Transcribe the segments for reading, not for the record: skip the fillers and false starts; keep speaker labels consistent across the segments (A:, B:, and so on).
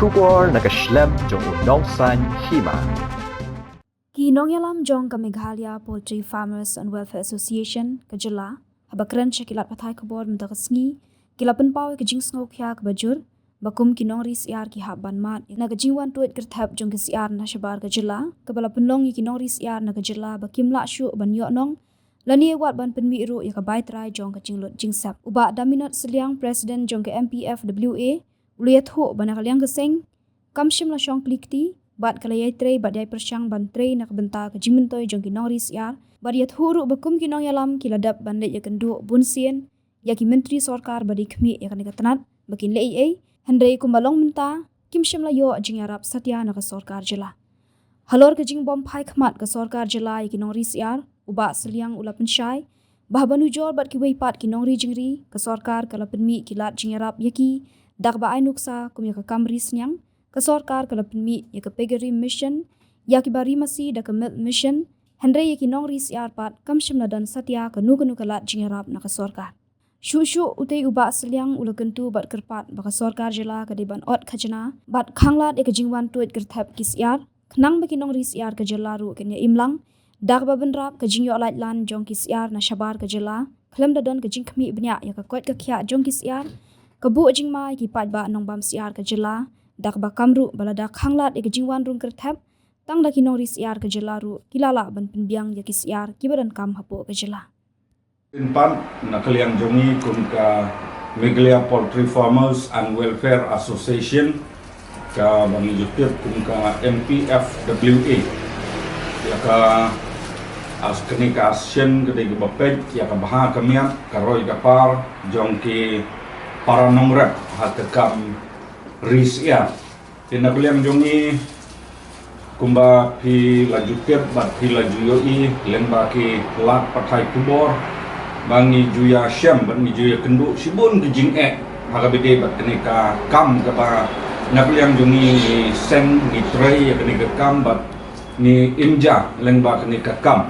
A: Shubor nakaslem jong unongsan hima.
B: Kinong yalam jong ka Meghalaya Poultry Farmers and Welfare Association kajala habakran kilat pathai khabor mdagasngi kilapan paw ke jingsngok kya ke bajur bakum kinong ris yar ki haban mat na gajingwan tuet kerthap jong ke siar na shabar kajala kabala penlong ki kinong ris yar na kajala bakim la shu ban yo nong lani wat ban penmi ru ya ka bai trai jong ka jinglot jingsap uba daminat seliang president jong ke MPFWA uliyat ho banakaliang geseng kamshim la shong klikti bat kalaya trei bat yai persyang ban trei nak benta ke jimentoy jong kinong ris yar bat yat huru bakum kinong yalam kiladap ban le ya kendu bunsien ya ki menteri sorkar badi khmi ya kan katanat bakin le ai handai kumalong menta kimshim la yo jing arab satya na ka sorkar jila halor ke jing bom phai khmat ka sorkar jila ya kinong ris yar uba seliang ulapan syai bahbanu jor bat ki wei pat kinong ri jingri ka sorkar kala penmi kilat jing arab yaki dak ba ai nuksa kum ya ka kamri senyang ka sorkar kala penmi ya ka pegari mission ya ki bari masi da ka milk mission handai ya kinong ris yar pat kamshim na dan satya ka nu kalat jing arab na ka sorkar Shushu utei uba seliang ulakentu bat kerpat baka sorkar jela ka deban ot khajana bat khanglat ek jingwan tuet kerthap kisyar khnang bakinong ris yar ka jela ru kenya imlang dak baben rap ka jingyo lait lan jong kisyar na shabar ka jela khlem da don ka jing khmi bnya ya ka kwet ka khya jong kisyar ka bu jing mai ki pat ba nong bam syar ka jela dak ba kamru balada khanglat ek jingwan rung kerthap tang da kinong ris yar ka jela ru kilala ban penbiang ya kisyar kibaran kam hapo ka jela
C: Inpan nakaliang jongi kum ka Meghalaya Poultry Farmers and Welfare Association ka bangi jutir kum ka MPFWA ya ka as kini ka asyen gede bapet ya ka baha kamiat ka roy kapar jong ki para nongrep hatekam ris ya nakaliang jongi kumba pi lajutir bat pi lajuyoi lemba ki lat pathai kubor bangi juya syam bangi juya kendu sibun gejing harabede bat kenika kam kapa nakliang jungi ni sen ni trei ya kenika kam bat ni imja lengba kenika kam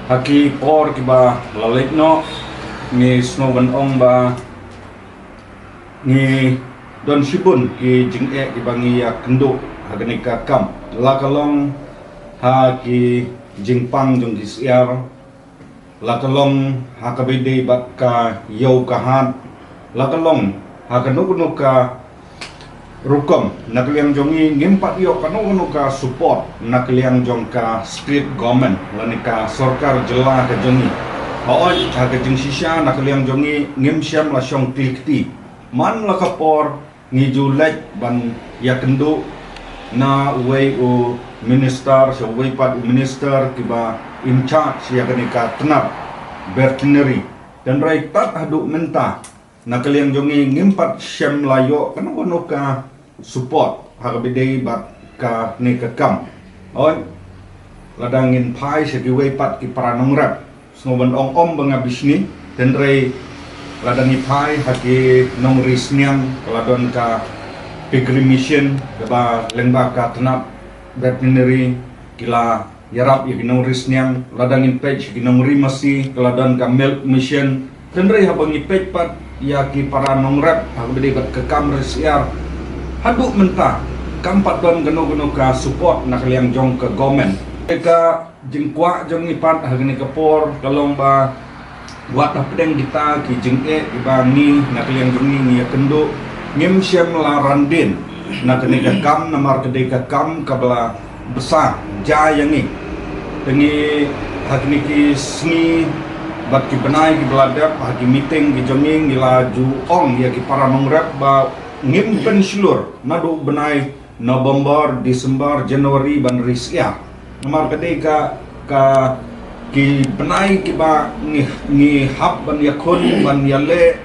C: haki por kiba lalekno ni snowen ong ba ni don sibun ki jing ki bangi ya kendu kenika kam lakalong haki jingpang jong kisiar lakalong hakabede bat ka yau kahat lakalong hakanugno ka rukom nakliang jongi ngimpat yo kanugno ka support nakliang jong ka street government lanika sorkar jela ka jongi haoi hakajing sisya nakliang jongi ngimsyam la syong klikti man lakapor ngijulek ban yakendo na way o minister so way pat minister kiba in charge ya kenika tenap veterinary dan raitat hadu menta nakaliang jongi ngimpat syam layo kanono ka support harabede bat ka nika kam oi ladangin pai segi way pat ki paranong rap sngoban ong bangabisni dan rai ladangi pai haki nong risniam ladon ka pigri mission kaba lengba ka tenap veterinary kila yarap ya ginong risniam ladangin page ginong rimasi keladan ka milk mission tenrei habangi page pat ya ki para nongrep aku bede bat ke kam resiar haduk menta kampat don geno ka support nakaliang jong ke government ka jingkwa jong ipat hagni kapor kalong ba wat pedeng kita ki jing ibangi nakaliang jongi ni kendo ngim syam la randin nakani ka kam namar kede ka kam kabla besar jayangi tengi hakniki sni bat ki benai ki beladap haki meeting ki jonging ila ju ong ya ki para nongrep ba ngim penslur nadu benai November Desember Januari ban risya namar kede ka ki benai ki ba ni hab ban yakun ban yale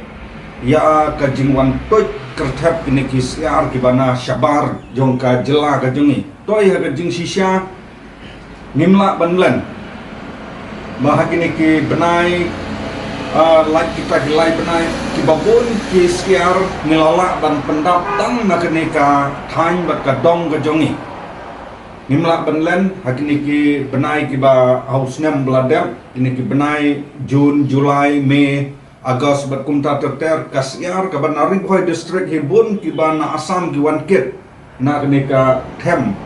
C: ya ka jingwan toy kerthap kini ki siar ki bana syabar jong ka jela ka jongi toy ha ka jing sisya ngimla banlan bahagini ki benai like kita gilai benai ki babun ki siar nilala dan pendap tang na kenika thain bat ka dong ka jongi ngimla banlan hagini ki benai ki ba hausnem bladap ini ki benai Jun Julai Mei Agos bat kumta terter kasiar kaban Ribhoi district hibun kibana Assam giwan kit na kenika them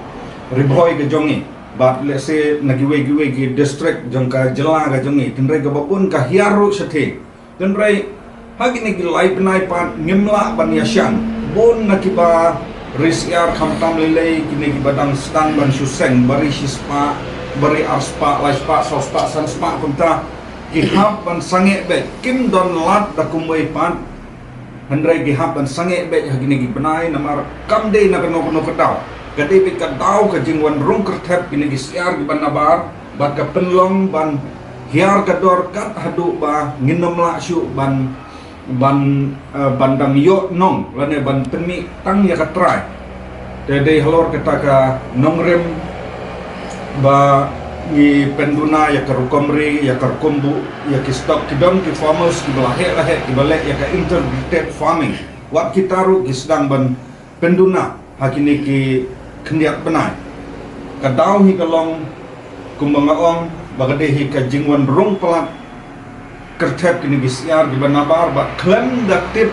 C: Ribhoi ke jongi bat lese nagiwe ki district jongka jela ka jongi tenre ka babun ka hiaru sethe tenre hagi ni lai penai pan ngimla ban yashan bon nakiba risiar khamtam lele kini kibadang stan ban suseng bari sispa bari arspa laispa sospa sanspa kumta gihap ban sange be kim don lat da kumwei pan hendrai gihap ban sange be hagini gibenai namar kamde na kano kataw kade be kataw ka jingwan rung kerthep gini gisiar giban nabar bat ka penlong ban hiar kador kat hadu ba nginom la syu ban bandang yo nong lane ban penmi tang ya katrai dede halor kata ka nongrem ba ni penduna ya karukomri ya karkombu ya ki stock kidon ki farmers ki balahe ki balek ya ka integrated farming wat kitaru ki sedang ban penduna hakini ki kendiak benai kadau hi kalong kumbangaong bagade hi ka jingwan rong pelat kertep kini gisiar di banabar ba klem daktip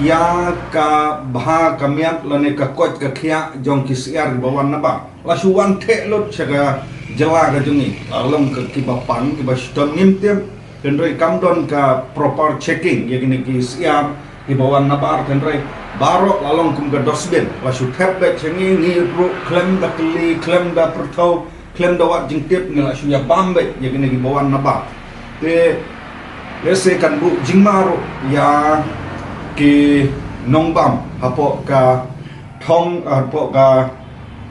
C: ya ka bha kamiat lane ka koch ka khia jong kisiar di bawan naba lasuan the lot chaga jela ka jungi along ka kibapan kiba stom ngimtem kendrei kamdon ka proper checking ya kini kisiar di bawan nabar kendrei baro lalong kum ka dosbin lasu thep be chengi ni ru klem da kli klem da pertau klem da wat jingtip ngala su ya bambe ya kini di bawan nabar te lese kan bu jingmaru ya ki nongbam hapo ka thong hapo ka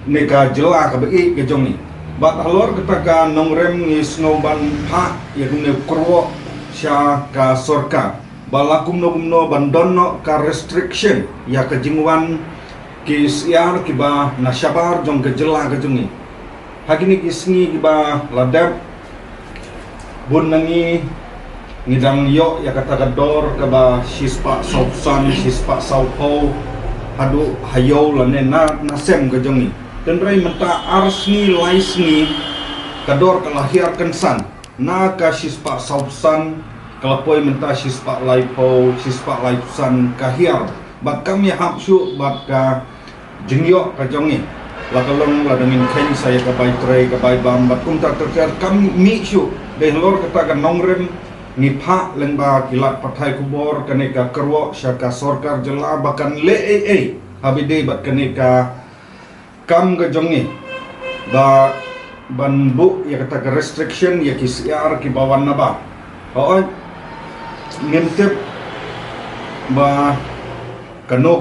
C: neka jela ka bei ke jongi bat halor ketaka nongrem ni snowban pha ya gune kurwo sya ka sorka balakum no bandonno ka restriction ya ka jingwan ki siar ki ba nashabar jong ke jela ka jongi hagini kisngi ki ba ladap bun nangi ngidang yo ya kata kador kaba sispa sausan sispa saupo hadu hayo lane na nasem ke jongi tenrai menta arsni laisni kador kalahir kensan na ka sispa sausan kalapoi menta sispa laipo sispa laipusan kahir bat kami hapsu bat ka jengyo ka jongi lakalong ladangin ken saya ka bai tray ka bai bam bat kum tak terker kami mi syu de lor kata ka nongrem ni pha lengba kilat pathai kubor kaneka kerwo syaka sorkar jela bahkan le habide bat kaneka kam ga jongi ba banbu ya kata ke restriction ya kisiar ki bawan naba oi ngintip ba kano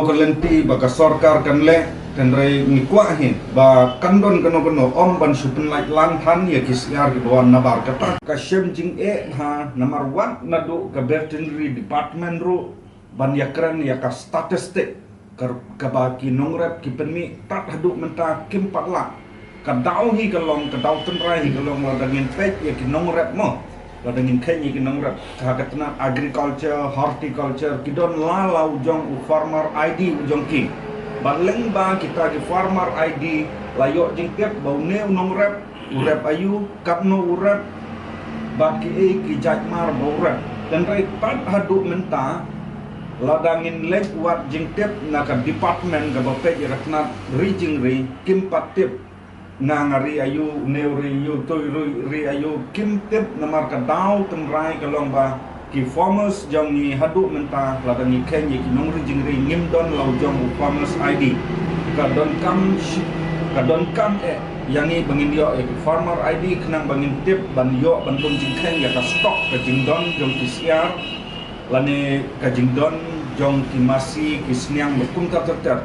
C: kalenti ba ka sorkar kan le tenrai ngikwahin ba kandon kano om ban supen like lantan ya kisiar ki bawan nabar kata ka shem jing ha number 1 nadu ka veterinary department ru ban yakran ya ka statistik ka ba ki nongrep ki penmi tat hadu menta kim patla ka dau hi kalong ka dau tenrai hi kalong la dangin pet ya ki nongrep mo la dangin ken ya ki nongrep ka katna agriculture horticulture kidon la lau jong farmer ID jong ki baleng ba kita di farmer ID layok jingkep bau ne unong rep urep ayu kapno urep baki ki jajmar bau rep dan rai pat hadu menta ladangin lek wat jingkep naka department ga bapet ya ratna rijing ri kim patip ngangari ayu neuri yu toy ri ayu kim tip namar ka dau tenrai kalong ba ki farmers jong ni hadu menta ladang ni ken ye ki nong rijing ri ngim don lau jong farmers ID ka don kam yang ni bangin yo ki farmer ID kenang bangin tip ban yo ban don jing ken ya ka stok ka jing don jong ki siar lane ka jing don jong ki masi ki sniang bekum ta ter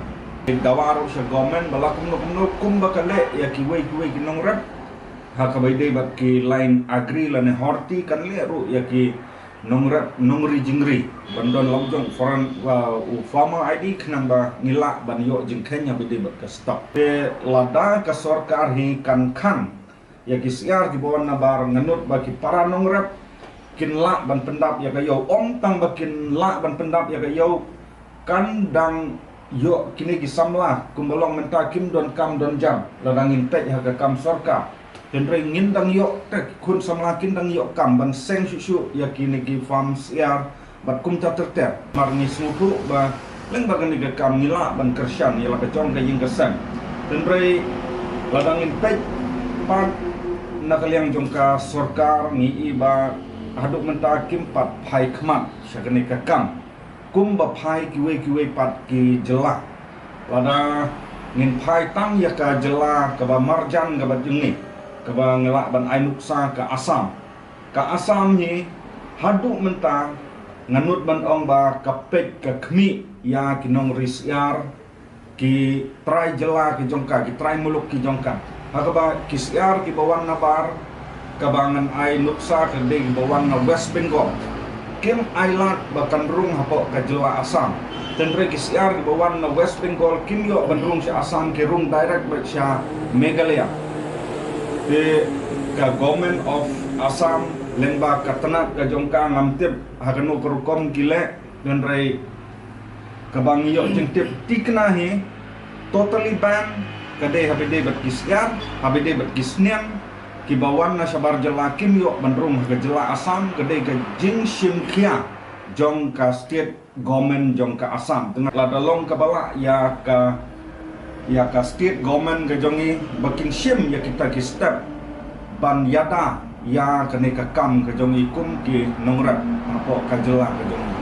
C: dawaro sa government balakum no kum bakale ya ki wei ki nong rap ha ka bai dei bat ki line agri lane horti kan le ru ya ki nongri jingri bandon longjong foreign farmer ID kenamba ngila ban yo jing Kenya bide bat ka stop te lada ka sorkar hi kan ya kisiar di bawah nabar nganut bagi para nongrep kin la ban pendap ya kayo om tang bakin la ban pendap ya kayo kan dang yo kini kisamla kumbalong menta kim don kam don jam ladangin pet ha ka kam sorkar dan ngin dang yok tak kun samlakin dang yok kam ban seng shu yakini ki farm siar bat kum ta ter mar ni smutu ba leng bagan ni kam ngila ban kersyan ya la kacong ka ying kesan dan ladangin pek pak nakaliang jongka sorkar ni iba haduk mentakim pat phai khmat syakani ka kam kum ba phai kiwe pat ki jela lada ngin phai tang ya ka jela ka ba marjan ka ba jengi ka ba ngelak ban ainuksa ka asam ni haduk mentang nganut ban ong ba kapek ka khmi ya kinong risyar ki trai jela ki jongka ki trai muluk ki jongka hakaba kisyar ki bawan nabar kabangan ai nuksa ke ding bawan na West Bengal kim ailat bakan rung hapo ka jela asam dan kisyar ki bawan na West Bengal kim yo bandrung si asam ki rung direct ba sya Meghalaya de ka government of Assam lemba katanat ka jongka ngamtip hakanu kerukom kile dan kabang yo jengtip tikna he totally ban kade habide bat kisyar habide bat kisnian kibawan na sabar jela kim yo bandrung ka jela asam kade ka jing shim khia jong ka state government jong ka asam tengah ladalong ka bala ya ka state government ka jongi bakin shim ya kita ki step ban yada ya kane ka kam ka jongi kum ki nongrat apo ka jela ka jongi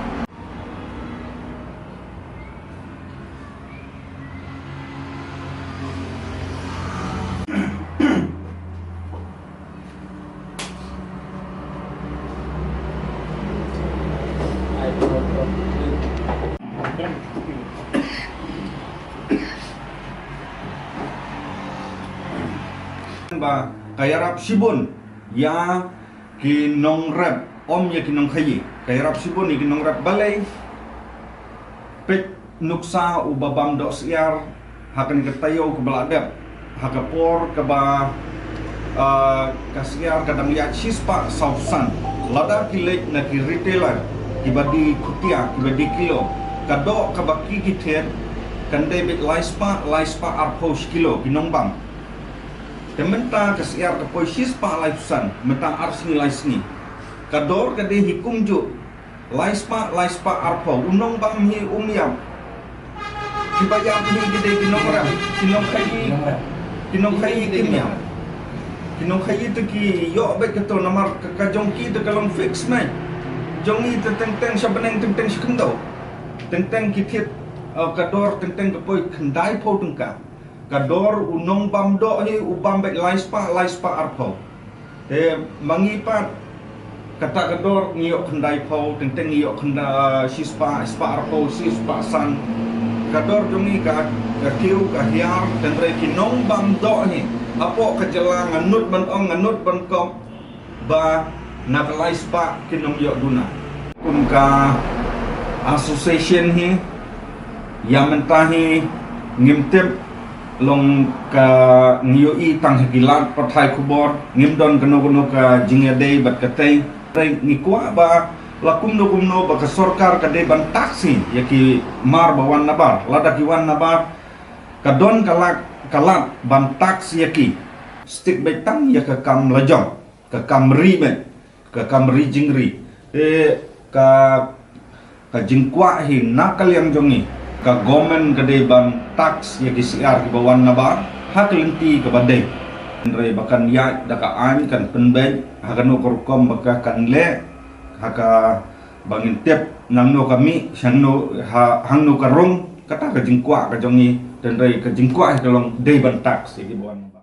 C: ba kayarap sibun ya kinong rap om ya kinong khayi kayarap sibun ni kinong rap balay pet nuksa ubabam do siar hakan ketayo ke beladap hakapor ke ba kasiar kadang ya sispa sausan lada kilek na ki retailer kibadi kutia kibadi kilo kado kabaki kithet kandai bit laispa arpos kilo kinong bang Tementa kasiar ke poisis pa laisan meta arsni laisni kador kade hikum ju laispa arpo unong bamhi umyam kibayam ni gede kinong khayi kimyam kinong khayi tu ki yo bet keto namar ka jongki tu kalong fix mai jongi tu teng sabeneng teng skendo teng kithet kador teng ke poi khandai po tengka kador unong bamdo hi ubam bet laispa arpo mangipat kata kador ngiyok khandai po teng ngiyok khanda sispa arpo sispa san kador jongi ka kiu ka hiar dan kinong bamdo hi apo kajela nganut ban kom ba nak laispa kinong yok duna kun ka association hi yang mentahi ngimtip long ka ngiyoi tang hakilat pathai kubor ngimdon kano ka jingade bat katay ngikwa ba lakum no ba ka sorkar kade ban taksi yaki mar bawan nabar ladaki wan nabar kadon kalat ban taksi yaki stick betang ya ka kam lajong ka kam riben ka kam rijingri ka jingkwa hi nakal yang jongi ka government kade ban tax ya KCR ki bawan nabar hak lenti ke badai ndre bakan ya daka an kan penben hakan korkom baka kan le haka bangin tep nangno kami sangno hangno karong kata ka jingkwa ka jongi dan re ka jingkwa kalong dei ban tax ki bawan